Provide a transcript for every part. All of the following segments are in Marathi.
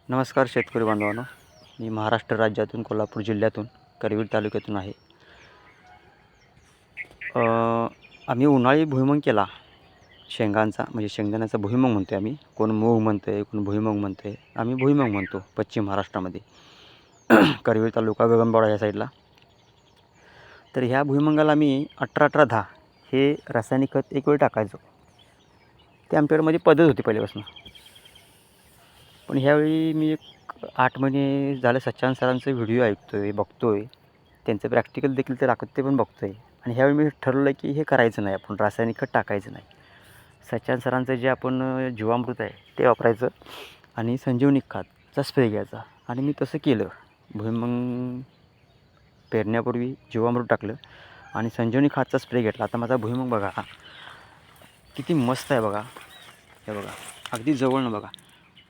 नमस्कार शेतकरी बांधवांनो, मी महाराष्ट्र राज्यातून कोल्हापूर जिल्ह्यातून करवीर तालुक्यातून आहे. आम्ही उन्हाळी भुईमूग केला शेंगांचा, म्हणजे शेंगदाण्याचा भुईमूग म्हणतो आम्ही. कोण मूग म्हणतं आहे, कोण भुईमूग म्हणतं आहे. आम्ही भुईमूग म्हणतो पश्चिम महाराष्ट्रामध्ये. करवीर तालुका गगनबावडा या साईडला. तर ह्या भुईमुगाला आम्ही 18-18-10 हे रासायनिक खत एक वेळ टाकायचो. ते आमच्याकडे पद्धत होती पहिल्यापासून. पण ह्यावेळी मी एक 8 महिने झाले सच्चान सरांचे व्हिडिओ ऐकतोय, बघतोय. त्यांचं प्रॅक्टिकल देखील ते दाखवत ते पण बघतोय. आणि ह्यावेळी मी ठरवलं की हे करायचं नाही, आपण रासायनिक खत टाकायचं नाही. सच्चान सरांचं जे आपण जीवामृत आहे ते वापरायचं आणि संजीवनी खतचा स्प्रे घ्यायचा. आणि मी तसं केलं. भुईमूग पेरण्यापूर्वी जीवामृत टाकलं आणि संजीवनी खतचा स्प्रे घेतला. आता माझा भुईमूग बघा किती मस्त आहे बघा. हे बघा अगदी जवळनं बघा.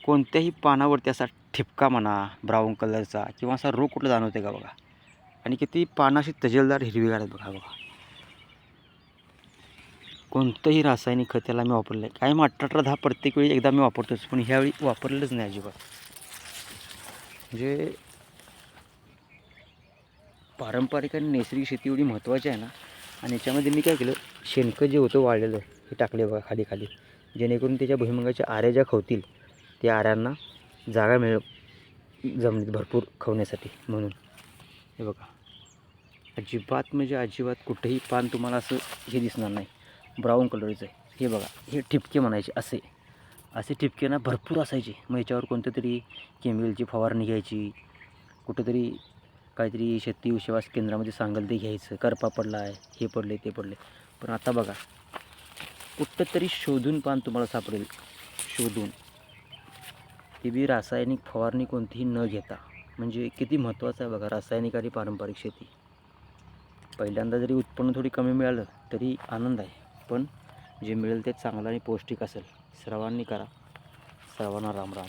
कोणत्याही पानावरती असा ठिपका म्हणा ब्राऊन कलरचा किंवा असा रोग कुठला जाणवते का बघा. आणि किती पानं अशी तजेलदार हिरवीगार आहेत बघा. कोणतंही रासायनिक खत त्याला मी वापरलं आहे. काय मग 18-18-10 प्रत्येक वेळी एकदा मी वापरतोच, पण ह्यावेळी वापरलंच नाही अजिबात. म्हणजे पारंपरिक आणि नैसर्गिक शेती एवढी महत्त्वाची आहे ना. आणि याच्यामध्ये मी काय केलं, शेणखत जे होतं वाळलेलं हे टाकले बघा खाली खाली, जेणेकरून त्याच्या भुईमुगाच्या आऱ्या ज्या खवतील त्या आऱ्यांना जागा मिळेल जमिनीत भरपूर खवण्यासाठी म्हणून. हे बघा अजिबात म्हणजे अजिबात कुठेही पान तुम्हाला असं हे दिसणार नाही ब्राऊन कलरचं आहे. हे बघा हे ठिपके म्हणायचे असे ठिपके ना भरपूर असायचे. मग याच्यावर कोणतं तरी केमिकलची फवारणी घ्यायची, कुठंतरी काहीतरी शेती विश्वास केंद्रामध्ये सांगेल ते घ्यायचं. करपा पडला आहे, हे पडले ते पडले. पण आता बघा कुठं तरी शोधून पान तुम्हाला सापडेल, शोधून. ती बी रासायनिक फवारणी कोणतीही न घेता. म्हणजे किती महत्त्वाचं आहे बघा रासायनिक आणि पारंपरिक शेती. पहिल्यांदा जरी उत्पन्न थोडी कमी मिळालं तरी आनंद आहे, पण जे मिळेल ते चांगलं आणि पौष्टिक असेल. सर्वांनी करा. सर्वांना राम राम.